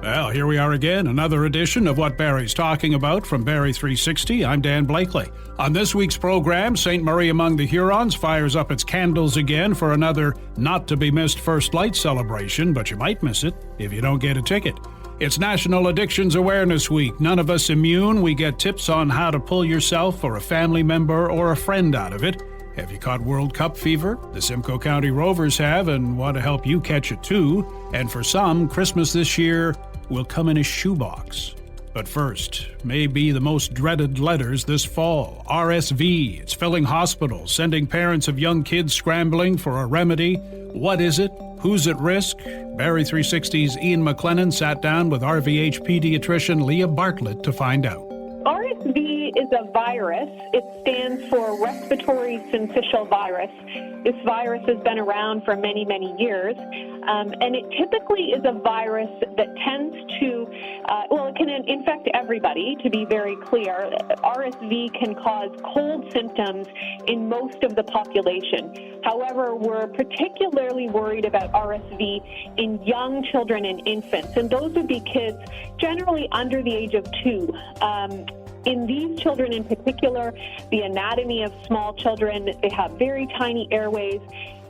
Well, here we are again, another edition of What Barrie's Talking About from Barrie 360. I'm Dan Blakely. On this week's program, St. Marie among the Hurons fires up its candles again for another not-to-be-missed First Light celebration, but you might miss it if you don't get a ticket. It's National Addictions Awareness Week. None of us immune. We get tips on how to pull yourself or a family member or a friend out of it. Have you caught World Cup fever? The Simcoe County Rovers have and want to help you catch it too. And for some, Christmas this year will come in a shoebox. But first, may be the most dreaded letters this fall. RSV. It's filling hospitals, sending parents of young kids scrambling for a remedy. What is it? Who's at risk? Barrie 360's Ian MacLennan sat down with RVH pediatrician Leah Bartlett to find out. RSV is a virus. It stands for Respiratory syncytial virus. This virus has been around for many, many years, and it typically is a virus that tends to, it can infect everybody, to be very clear. RSV can cause cold symptoms in most of the population. However, we're particularly worried about RSV in young children and infants, and those would be kids generally under the age of 2. In these children in particular, the anatomy of small children, they have very tiny airways,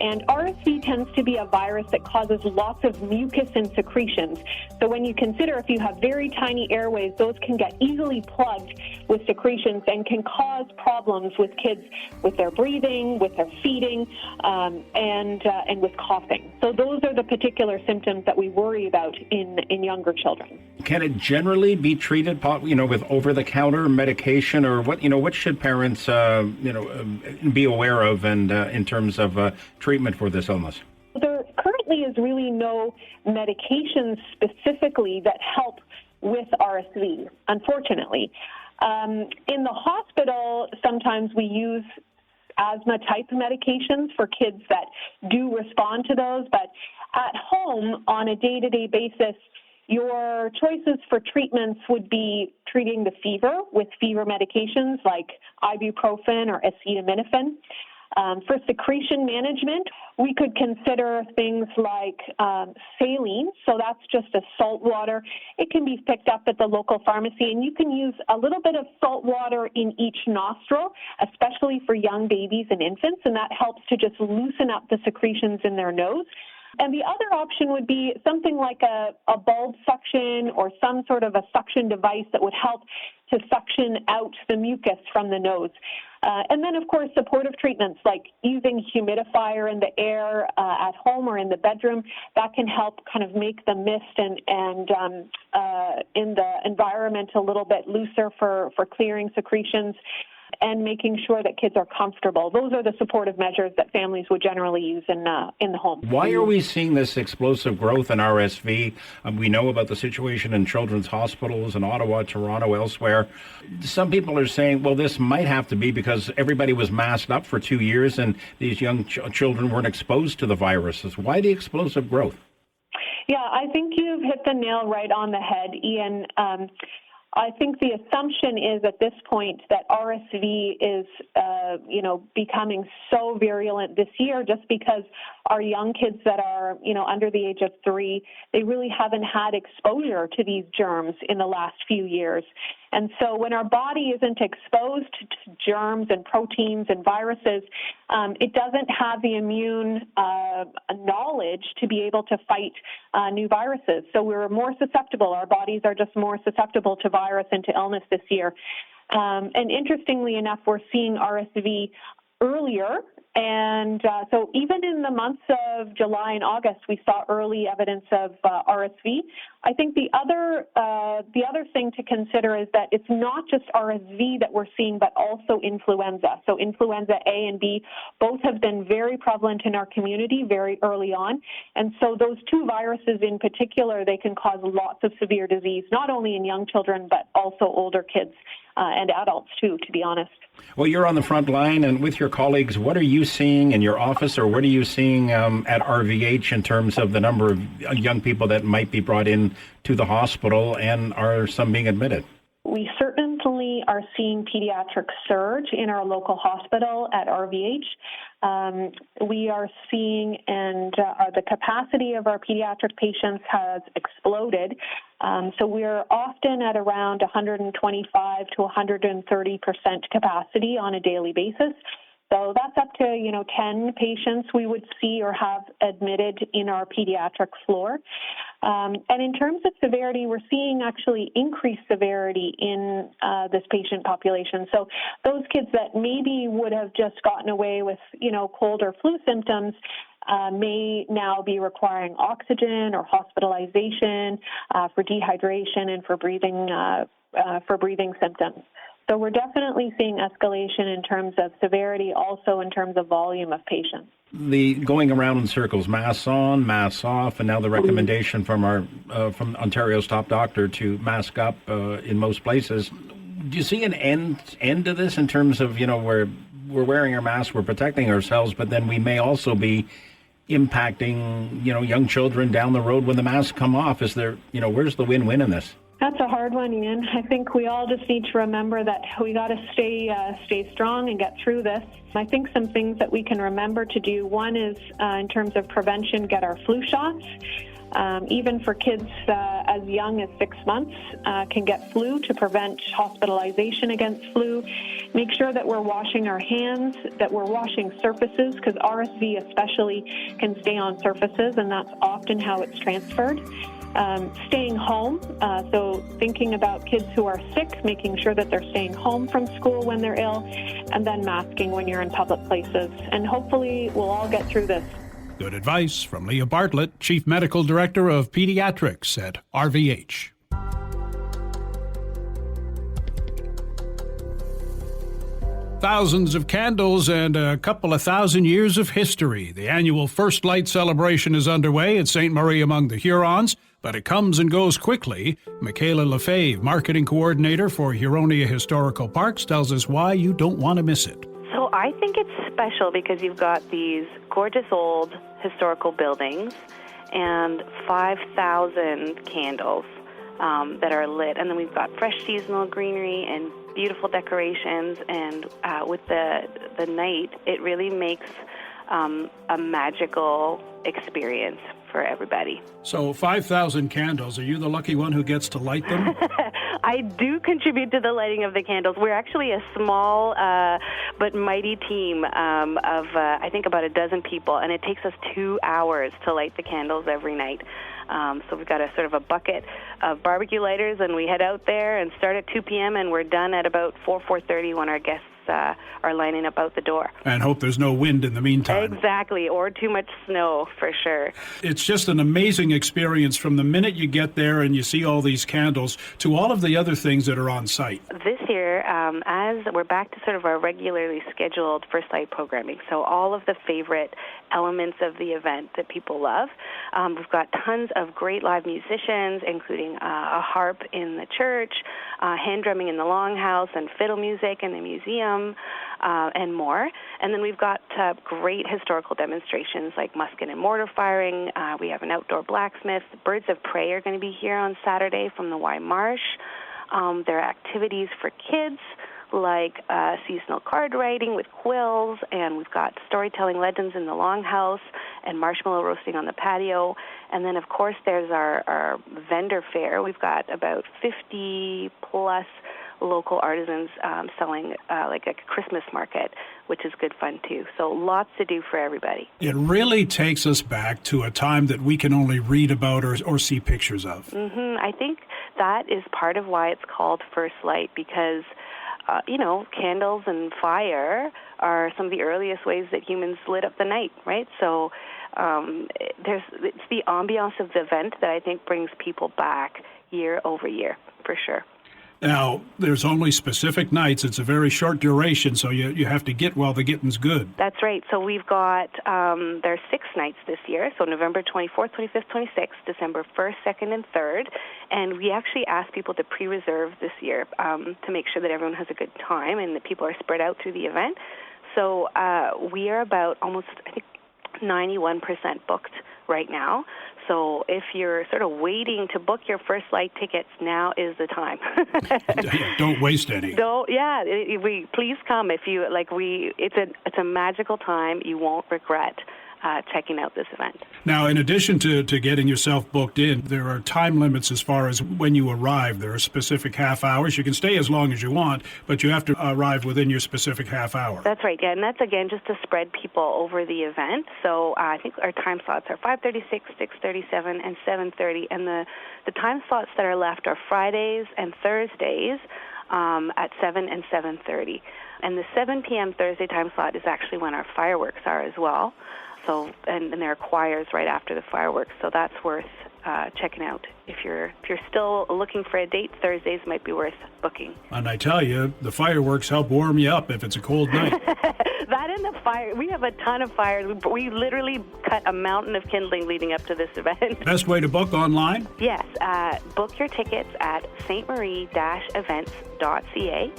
and RSV tends to be a virus that causes lots of mucus and secretions. So when you consider if you have very tiny airways, those can get easily plugged with secretions and can cause problems with kids with their breathing, with their feeding, and with coughing. So those are the particular symptoms that we worry about in younger children. Can it generally be treated, with over-the-counter medication, or what should parents, be aware of, and in terms of treatment for this illness? There currently is really no medications specifically that help with RSV, unfortunately. In the hospital, sometimes we use asthma-type medications for kids that do respond to those, but at home, on a day-to-day basis, your choices for treatments would be treating the fever with fever medications like ibuprofen or acetaminophen. For secretion management, we could consider things like saline. So that's just a salt water. It can be picked up at the local pharmacy, and you can use a little bit of salt water in each nostril, especially for young babies and infants, and that helps to just loosen up the secretions in their nose. And the other option would be something like a bulb suction or some sort of a suction device that would help to suction out the mucus from the nose. And then, of course, supportive treatments like using humidifier in the air at home or in the bedroom. That can help kind of make the mist and in the environment a little bit looser for clearing secretions and making sure that kids are comfortable. Those are the supportive measures that families would generally use in the home. Why are we seeing this explosive growth in RSV? We know about the situation in children's hospitals in Ottawa, Toronto, elsewhere. Some people are saying, well, this might have to be because everybody was masked up for 2 years and these young children weren't exposed to the viruses. Why the explosive growth? Yeah, I think you've hit the nail right on the head, Ian. I think the assumption is at this point that RSV is, becoming so virulent this year just because our young kids that are, under the age of 3, they really haven't had exposure to these germs in the last few years. And so when our body isn't exposed to germs and proteins and viruses, it doesn't have the immune knowledge to be able to fight new viruses. So we're more susceptible. Our bodies are just more susceptible to virus and to illness this year. And interestingly enough, we're seeing RSV earlier. And so even in the months of July and August, we saw early evidence of RSV. I think the other thing to consider is that it's not just RSV that we're seeing, but also influenza. So influenza A and B both have been very prevalent in our community very early on. And so those two viruses in particular, they can cause lots of severe disease, not only in young children, but also older kids and adults too, to be honest. Well, you're on the front line, and with your colleagues, what are you seeing in your office, or what are you seeing at RVH in terms of the number of young people that might be brought in to the hospital, and are some being admitted? We certainly are seeing pediatric surge in our local hospital at RVH. we are seeing, and the capacity of our pediatric patients has exploded. So we're often at around 125 to 130% capacity on a daily basis. So that's up to, 10 patients we would see or have admitted in our pediatric floor. And in terms of severity, we're seeing actually increased severity in this patient population. So those kids that maybe would have just gotten away with, cold or flu symptoms may now be requiring oxygen or hospitalization for dehydration and for breathing symptoms. So we're definitely seeing escalation in terms of severity, also in terms of volume of patients. The going around in circles, masks on, masks off, and now the recommendation from from Ontario's top doctor to mask up in most places. Do you see an end to this in terms of, we're wearing our masks, we're protecting ourselves, but then we may also be impacting, young children down the road when the masks come off? Is there, where's the win-win in this? That's a hard one, Ian. I think we all just need to remember that we got to stay strong and get through this. I think some things that we can remember to do. One is, in terms of prevention, get our flu shots. Even for kids as young as 6 months can get flu to prevent hospitalization against flu. Make sure that we're washing our hands, that we're washing surfaces, because RSV especially can stay on surfaces, and that's often how it's transferred. Staying home, so thinking about kids who are sick, making sure that they're staying home from school when they're ill, and then masking when you're in public places. And hopefully we'll all get through this. Good advice from Leah Bartlett, Chief Medical Director of Pediatrics at RVH. Thousands of candles and a couple of thousand years of history. The annual First Light celebration is underway at Ste. Marie among the Hurons, but it comes and goes quickly. Mikaela Lefaive, Marketing Coordinator for Huronia Historical Parks, tells us why you don't want to miss it. So I think it's special because you've got these gorgeous old historical buildings and 5,000 candles that are lit. And then we've got fresh seasonal greenery and beautiful decorations. And with the night, it really makes a magical experience for everybody. So 5,000 candles. Are you the lucky one who gets to light them? I do contribute to the lighting of the candles. We're actually a small but mighty team of, I think, about a dozen people, and it takes us 2 hours to light the candles every night. So we've got a sort of a bucket of barbecue lighters, and we head out there and start at 2 p.m., and we're done at about 4:30 when our guests are lining up out the door. And hope there's no wind in the meantime. Exactly, or too much snow, for sure. It's just an amazing experience from the minute you get there and you see all these candles to all of the other things that are on site. This year, as we're back to sort of our regularly scheduled First Light programming, so all of the favorite elements of the event that people love. We've got tons of great live musicians, including a harp in the church, hand drumming in the longhouse, and fiddle music in the museum, and more. And then we've got great historical demonstrations like musket and mortar firing. We have an outdoor blacksmith. Birds of Prey are going to be here on Saturday from the Y Marsh. There are activities for kids like seasonal card writing with quills, and we've got storytelling legends in the longhouse and marshmallow roasting on the patio. And then, of course, there's our vendor fair. We've got about 50-plus local artisans selling like a Christmas market, which is good fun, too. So lots to do for everybody. It really takes us back to a time that we can only read about or see pictures of. I think that is part of why it's called First Light, because candles and fire are some of the earliest ways that humans lit up the night, right? So it's the ambiance of the event that I think brings people back year over year, for sure. Now, there's only specific nights. It's a very short duration, so you have to get while the getting's good. That's right. So we've got, there's 6 nights this year, so November 24th, 25th, 26th, December 1st, 2nd, and 3rd. And we actually asked people to pre-reserve this year to make sure that everyone has a good time and that people are spread out through the event. So we are about almost, I think, 91% booked right now. So if you're sort of waiting to book your first flight tickets, now is the time. Don't waste any. Please come if you like. It's a magical time. You won't regret checking out this event. Now, in addition to getting yourself booked in, there are time limits as far as when you arrive. There are specific half hours. You can stay as long as you want, but you have to arrive within your specific half hour. That's right, yeah, and that's, again, just to spread people over the event. So I think our time slots are 5:36, 6:37, and 7:30, and the time slots that are left are Fridays and Thursdays at 7 and 7:30. And the 7 p.m. Thursday time slot is actually when our fireworks are as well. So, and there are choirs right after the fireworks, so that's worth checking out. If you're still looking for a date, Thursdays might be worth booking. And I tell you, the fireworks help warm you up if it's a cold night. That and the fire, we have a ton of fires. We literally cut a mountain of kindling leading up to this event. Best way to book online? Yes, book your tickets at stmarie-events.ca.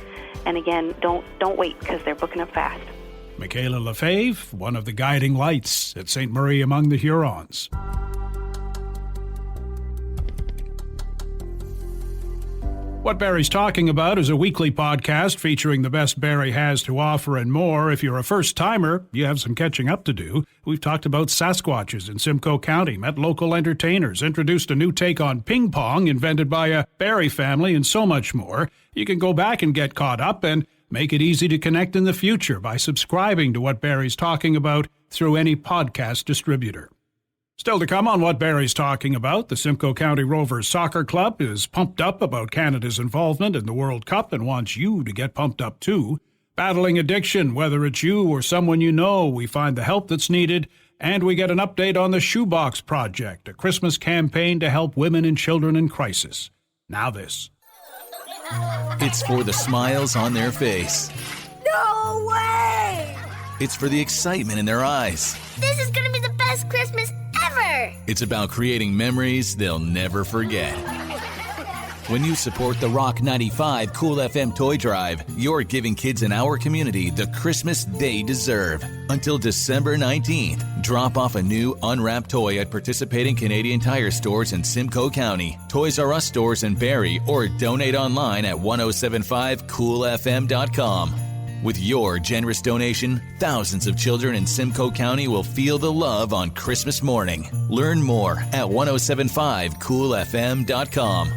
And again, don't wait because they're booking up fast. Mikaela Lefaive, one of the guiding lights at Ste. Marie among the Hurons. What Barrie's talking about is a weekly podcast featuring the best Barrie has to offer and more. If you're a first-timer, you have some catching up to do. We've talked about Sasquatches in Simcoe County, met local entertainers, introduced a new take on ping pong invented by a Barrie family, and so much more. You can go back and get caught up and make it easy to connect in the future by subscribing to What Barrie's Talking About through any podcast distributor. Still to come on What Barrie's Talking About, the Simcoe County Rovers Soccer Club is pumped up about Canada's involvement in the World Cup and wants you to get pumped up too. Battling addiction, whether it's you or someone you know, we find the help that's needed, and we get an update on the Shoebox Project, a Christmas campaign to help women and children in crisis. Now this. It's for the smiles on their face. No way! It's for the excitement in their eyes. This is gonna be the best Christmas ever! It's about creating memories they'll never forget. When you support the Rock 95 Cool FM Toy Drive, you're giving kids in our community the Christmas they deserve. Until December 19th, drop off a new unwrapped toy at participating Canadian Tire stores in Simcoe County, Toys R Us stores in Barrie, or donate online at 1075coolfm.com. With your generous donation, thousands of children in Simcoe County will feel the love on Christmas morning. Learn more at 1075coolfm.com.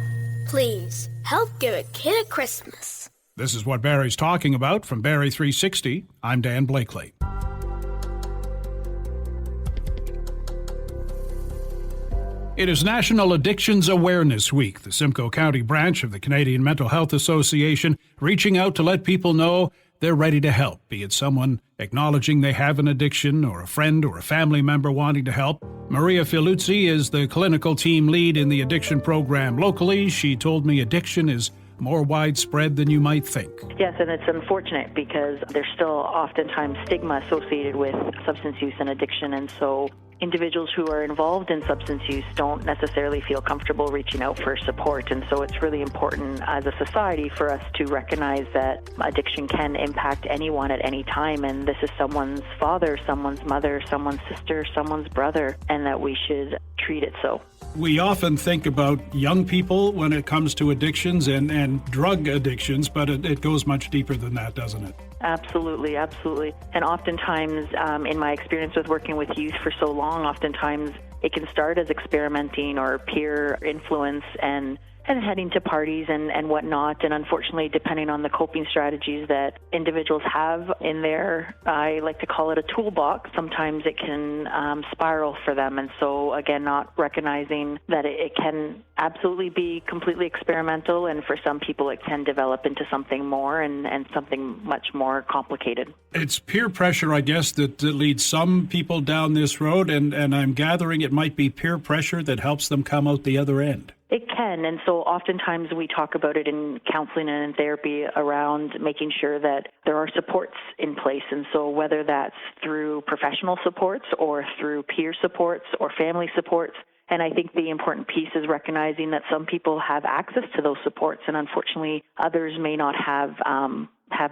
Please, help give a kid a Christmas. This is What Barrie's Talking About from Barrie 360. I'm Dan Blakely. It is National Addictions Awareness Week. The Simcoe County branch of the Canadian Mental Health Association reaching out to let people know they're ready to help, be it someone acknowledging they have an addiction or a friend or a family member wanting to help. Maria Filuzzi is the clinical team lead in the addiction program locally. She told me addiction is more widespread than you might think. Yes, and it's unfortunate because there's still oftentimes stigma associated with substance use and addiction, and so individuals who are involved in substance use don't necessarily feel comfortable reaching out for support. And so it's really important as a society for us to recognize that addiction can impact anyone at any time. And this is someone's father, someone's mother, someone's sister, someone's brother, and that we should treat it so. We often think about young people when it comes to addictions and drug addictions, but it goes much deeper than that, doesn't it? Absolutely, absolutely. And oftentimes, in my experience with working with youth for so long, oftentimes it can start as experimenting or peer influence and heading to parties and whatnot. And unfortunately, depending on the coping strategies that individuals have in their, I like to call it a toolbox, sometimes it can spiral for them. And so, again, not recognizing that it can absolutely be completely experimental, and for some people it can develop into something more and something much more complicated. It's peer pressure, I guess, that leads some people down this road, and I'm gathering it might be peer pressure that helps them come out the other end. It can, and so oftentimes we talk about it in counseling and in therapy around making sure that there are supports in place. And so whether that's through professional supports or through peer supports or family supports, and I think the important piece is recognizing that some people have access to those supports, and unfortunately others may not have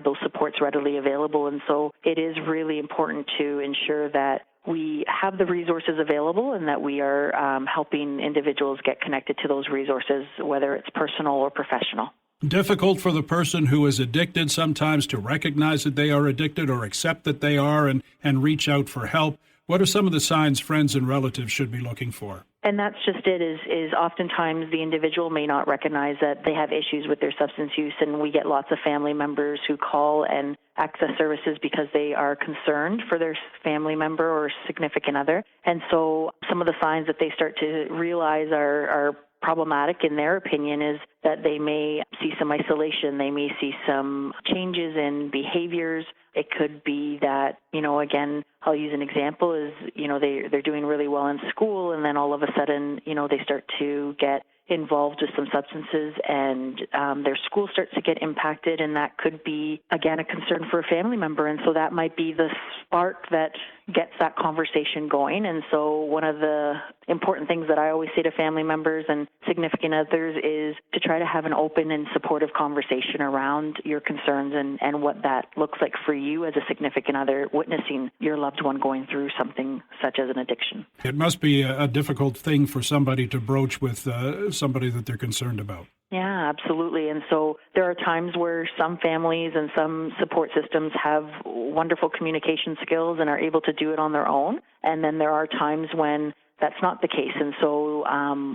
those supports readily available. And so it is really important to ensure that we have the resources available and that we are helping individuals get connected to those resources, whether it's personal or professional. Difficult for the person who is addicted sometimes to recognize that they are addicted or accept that they are and reach out for help. What are some of the signs friends and relatives should be looking for? And that's just it, is oftentimes the individual may not recognize that they have issues with their substance use, and we get lots of family members who call and access services because they are concerned for their family member or significant other. And so some of the signs that they start to realize are problematic in their opinion is that they may see some isolation, they may see some changes in behaviors. It could be that, again, I'll use an example is, they're doing really well in school, and then all of a sudden, they start to get involved with some substances and their school starts to get impacted, and that could be, again, a concern for a family member. And so that might be the spark that gets that conversation going. And so one of the important things that I always say to family members and significant others is to try to have an open and supportive conversation around your concerns and what that looks like for you as a significant other witnessing your loved one going through something such as an addiction. It must be a difficult thing for somebody to broach with somebody that they're concerned about. Yeah, absolutely. And so there are times where some families and some support systems have wonderful communication skills and are able to do it on their own. And then there are times when that's not the case. And so,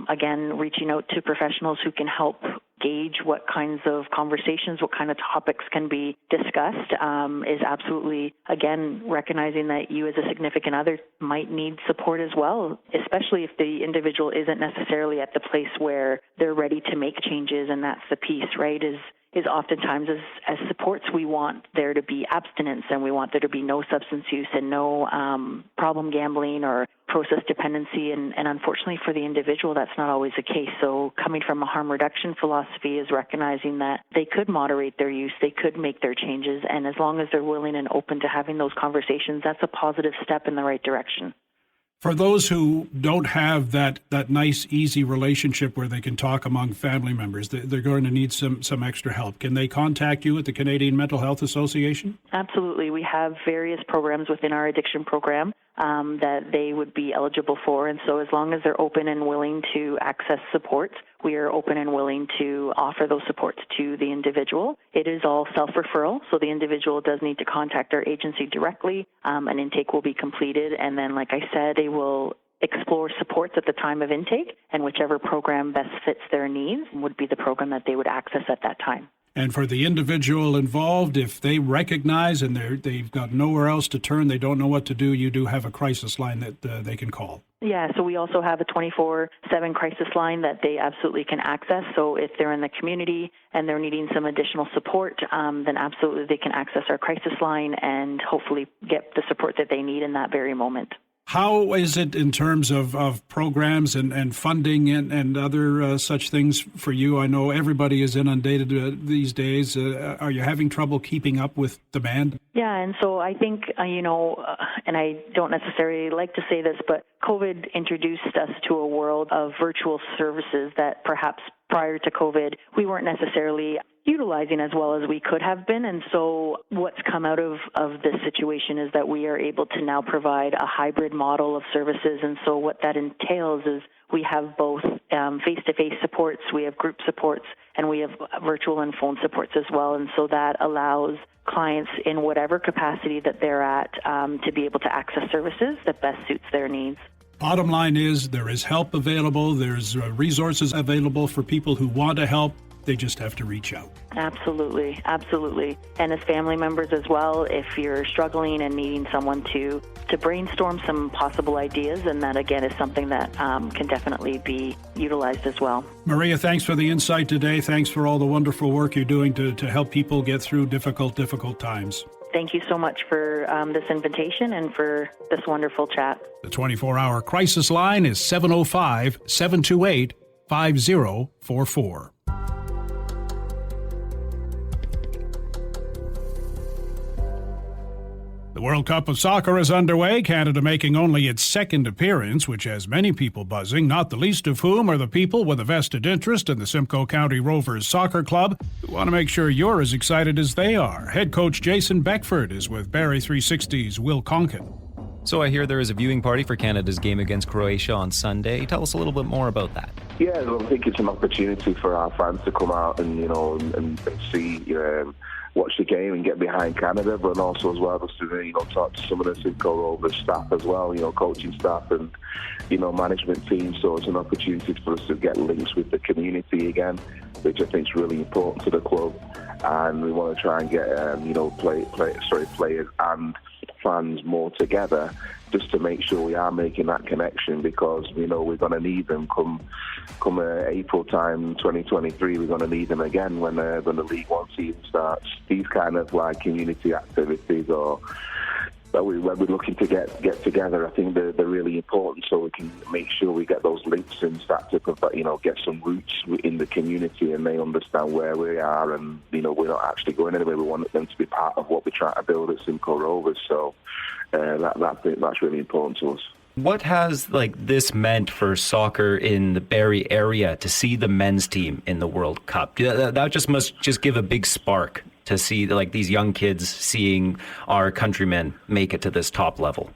again, reaching out to professionals who can help gauge what kinds of conversations, what kind of topics can be discussed is absolutely, again, recognizing that you as a significant other might need support as well, especially if the individual isn't necessarily at the place where they're ready to make changes. And that's the piece, right, is oftentimes as supports, we want there to be abstinence and we want there to be no substance use and no problem gambling or process dependency. And unfortunately for the individual, that's not always the case. So coming from a harm reduction philosophy is recognizing that they could moderate their use, they could make their changes. And as long as they're willing and open to having those conversations, that's a positive step in the right direction. For those who don't have that nice, easy relationship where they can talk among family members, they're going to need some extra help. Can they contact you at the Canadian Mental Health Association? Absolutely. We have various programs within our addiction program that they would be eligible for. And so as long as they're open and willing to access support, we are open and willing to offer those supports to the individual. It is all self-referral, so the individual does need to contact our agency directly. An intake will be completed, and then, like I said, they will explore supports at the time of intake, and whichever program best fits their needs would be the program that they would access at that time. And for the individual involved, if they recognize and they've got nowhere else to turn, they don't know what to do, you do have a crisis line that they can call. Yeah, so we also have a 24/7 crisis line that they absolutely can access. So if they're in the community and they're needing some additional support, then absolutely they can access our crisis line and hopefully get the support that they need in that very moment. How is it in terms of programs and funding and other such things for you? I know everybody is inundated these days. Are you having trouble keeping up with demand? Yeah, and so I think, and I don't necessarily like to say this, but COVID introduced us to a world of virtual services that perhaps prior to COVID we weren't necessarily utilizing as well as we could have been. And so what's come out of this situation is that we are able to now provide a hybrid model of services. And so what that entails is we have both face-to-face supports, we have group supports, and we have virtual and phone supports as well. And so that allows clients in whatever capacity that they're at to be able to access services that best suits their needs. Bottom line is there is help available. There's resources available for people who want to help. They just have to reach out. Absolutely, absolutely. And as family members as well, if you're struggling and needing someone to brainstorm some possible ideas, and that again is something that can definitely be utilized as well. Maria, thanks for the insight today. Thanks for all the wonderful work you're doing to help people get through difficult times. Thank you so much for this invitation and for this wonderful chat. The 24-hour crisis line is 705-728-5044. The World Cup of Soccer is underway, Canada making only its second appearance, which has many people buzzing, not the least of whom are the people with a vested interest in the Simcoe County Rovers Soccer Club who want to make sure you're as excited as they are. Head coach Jason Beckford is with Barrie 360's Will Conkin. So I hear there is a viewing party for Canada's game against Croatia on Sunday. Tell us a little bit more about that. Yeah, well, I think it's an opportunity for our fans to come out and and see, watch the game and get behind Canada, but also as well just to talk to some of the Simcoe Rovers staff as well, coaching staff and management team. So it's an opportunity for us to get links with the community again, which I think is really important to the club. And we want to try and get players and fans more together, just to make sure we are making that connection, because we know we're going to need them come April time 2023. We're going to need them again when the League One season starts. These kind of like community activities or that when we're looking to get together, I think they're really important, so we can make sure we get those links and start to get some roots in the community, and they understand where we are, and we're not actually going anywhere. We want them to be part of what we're trying to build at Simcoe Rovers. So that's really important to us. What has this meant for soccer in the Barrie area to see the men's team in the World Cup? That just must give a big spark to see these young kids seeing our countrymen make it to this top level.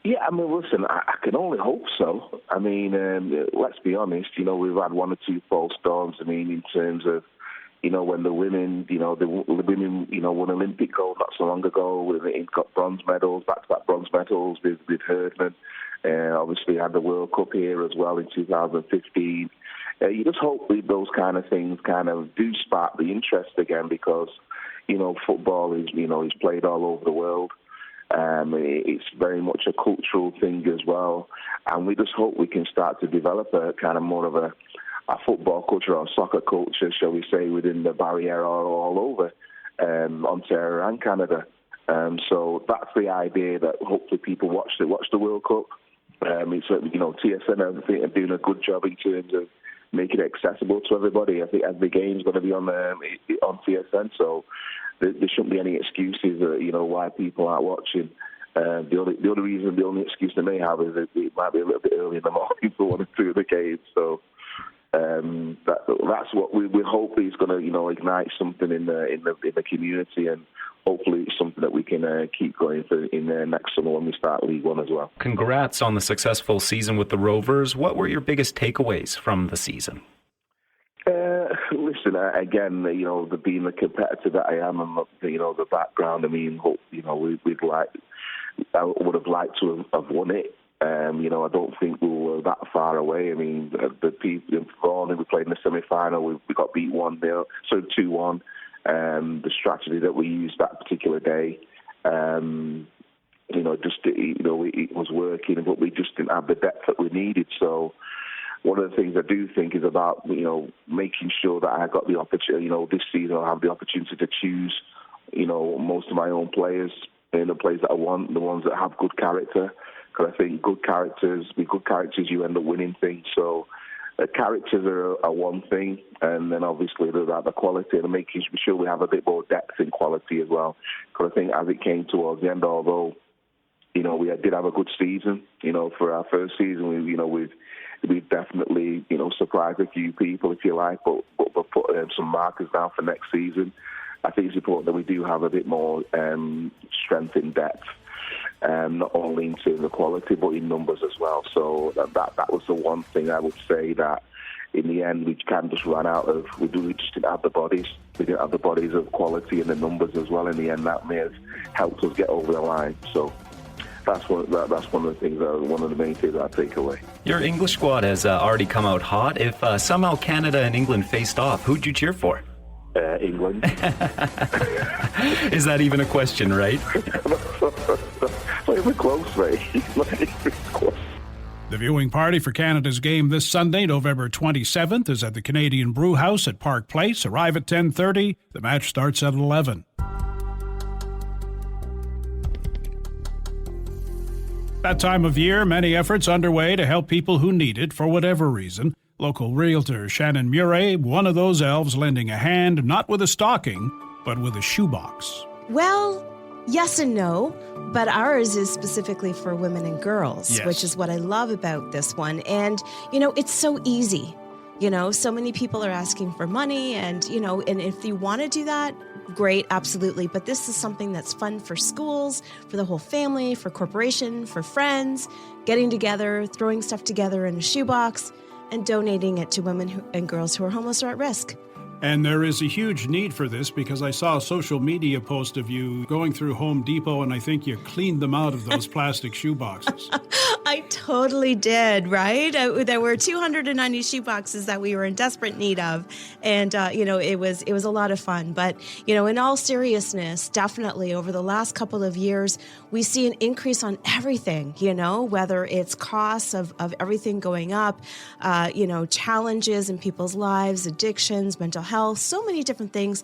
Yeah, I mean, listen, I can only hope so. I mean, let's be honest. We've had one or two false starts. I mean, in terms of when the women, won Olympic gold not so long ago. They've got bronze medals, back-to-back bronze medals with Hurons. Obviously had the World Cup here as well in 2015. You just hope that those kind of things kind of do spark the interest again, because, football is, is played all over the world. It's very much a cultural thing as well. And we just hope we can start to develop a kind of more of a football culture or soccer culture, shall we say, within the Barrie area all over Ontario and Canada. So that's the idea, that hopefully people watch the World Cup. It's TSN, I think, are doing a good job in terms of making it accessible to everybody. I think every game's going to be on TSN, so there shouldn't be any excuses, why people aren't watching. The only excuse they may have is that it might be a little bit early in the morning for one or two of the games. So that's what we hope is going to ignite something in the community, and hopefully it's something that we can keep going for in next summer when we start League One as well. Congrats on the successful season with the Rovers. What were your biggest takeaways from the season? Listen, again, being the competitor that I am, and the background. I mean, I would have liked to have won it. I don't think we were that far away. I mean, the people in Huronia, we played in the semi-final. We got beat 1-0, so 2-1. The strategy that we used that particular day, it was working, but we just didn't have the depth that we needed. So one of the things I do think is about, making sure that I got the opportunity, this season I'll have the opportunity to choose, most of my own players, the players that I want, the ones that have good character. Because I think with good characters, you end up winning things. So characters are one thing, and then obviously the quality, and making sure we have a bit more depth in quality as well. Because I think as it came towards the end, although we did have a good season, for our first season, we've definitely surprised a few people, if you like, but put some markers down for next season. I think it's important that we do have a bit more strength in depth. Not only in terms of quality, but in numbers as well. So that was the one thing I would say that in the end we kind of just ran out of. We just didn't have the bodies. We didn't have the bodies of quality and the numbers as well. In the end, that may have helped us get over the line. So that's one of the things. One of the main things I take away. Your English squad has already come out hot. If somehow Canada and England faced off, who'd you cheer for? England. Is that even a question, right? We're close, mate. The viewing party for Canada's game this Sunday, November 27th, is at the Canadian Brew House at Park Place. Arrive at 10:30. The match starts at 11. That time of year, many efforts underway to help people who need it for whatever reason. Local realtor Shannon Murray, one of those elves lending a hand, not with a stocking, but with a shoebox. Well, yes and no, but ours is specifically for women and girls, yes, which is what I love about this one. And, it's so easy. So many people are asking for money, and, and if you want to do that, great, absolutely. But this is something that's fun for schools, for the whole family, for corporation, for friends, getting together, throwing stuff together in a shoebox, and donating it to women and girls who are homeless or at risk. And there is a huge need for this because I saw a social media post of you going through Home Depot and I think you cleaned them out of those plastic shoe boxes. I totally did, right? There were 290 shoe boxes that we were in desperate need of. And, it was a lot of fun. But, in all seriousness, definitely over the last couple of years, we see an increase on everything, whether it's costs of everything going up, challenges in people's lives, addictions, mental health, so many different things,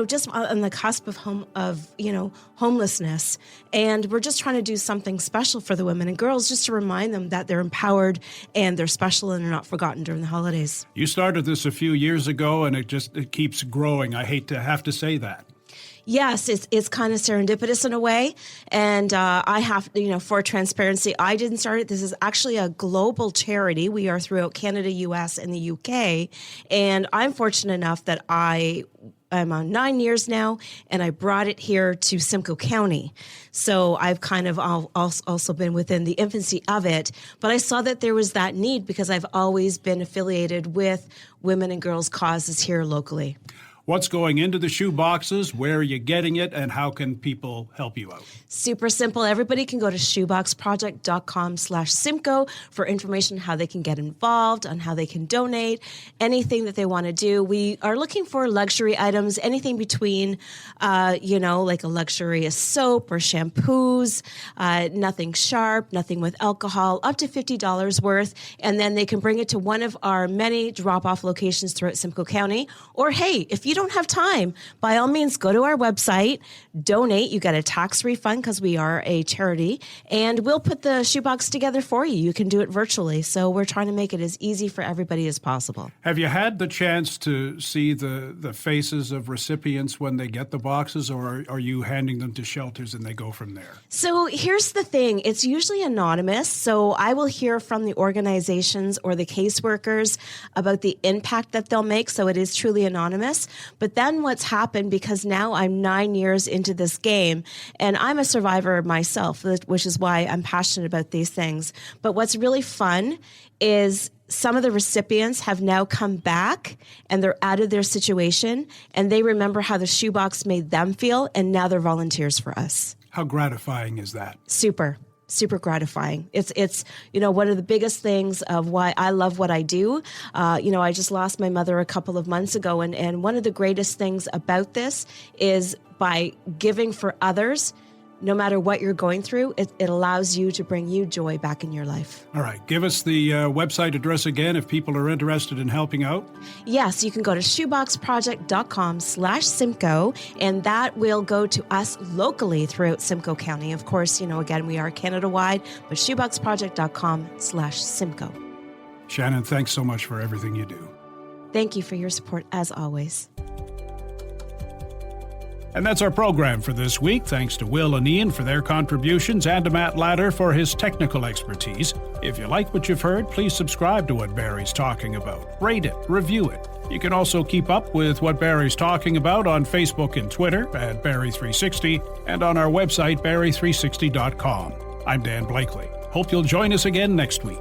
just on the cusp of homelessness. And we're just trying to do something special for the women and girls just to remind them that they're empowered and they're special and they're not forgotten during the holidays. You started this a few years ago and it keeps growing. I hate to have to say that. Yes, it's kind of serendipitous in a way. And I have, for transparency, I didn't start it. This is actually a global charity. We are throughout Canada, U.S., and the UK. And I'm fortunate enough that I'm on 9 years now, and I brought it here to Simcoe County. So I've kind of also been within the infancy of it. But I saw that there was that need because I've always been affiliated with women and girls causes here locally. What's going into the shoe boxes? Where are you getting it? And how can people help you out? Super simple. Everybody can go to shoeboxproject.com/Simcoe for information how they can get involved, on how they can donate, anything that they want to do. We are looking for luxury items, anything between, like a luxurious soap or shampoos, nothing sharp, nothing with alcohol, up to $50 worth. And then they can bring it to one of our many drop-off locations throughout Simcoe County. Or, hey, if you don't have time, by all means, go to our website, donate. You get a tax refund because we are a charity, and we'll put the shoebox together for you. You can do it virtually. So we're trying to make it as easy for everybody as possible. Have you had the chance to see the faces of recipients when they get the boxes, or are you handing them to shelters and they go from there? So here's the thing. It's usually anonymous. So I will hear from the organizations or the caseworkers about the impact that they'll make. So it is truly anonymous. But then what's happened, because now I'm 9 years into this game, and I'm a survivor myself, which is why I'm passionate about these things. But what's really fun is some of the recipients have now come back and they're out of their situation and they remember how the shoebox made them feel, and now they're volunteers for us. How gratifying is that? Super gratifying. It's one of the biggest things of why I love what I do. I just lost my mother a couple of months ago, and one of the greatest things about this is by giving for others, no matter what you're going through, it allows you to bring you joy back in your life. All right. Give us the website address again if people are interested in helping out. Yes, you can go to shoeboxproject.com/Simcoe, and that will go to us locally throughout Simcoe County. Of course, again, we are Canada-wide, but shoeboxproject.com/Simcoe. Shannon, thanks so much for everything you do. Thank you for your support, as always. And that's our program for this week. Thanks to Will and Ian for their contributions and to Matt Ladder for his technical expertise. If you like what you've heard, please subscribe to What Barrie's Talking About. Rate it, review it. You can also keep up with What Barrie's Talking About on Facebook and Twitter at Barrie360 and on our website, Barrie360.com. I'm Dan Blakely. Hope you'll join us again next week.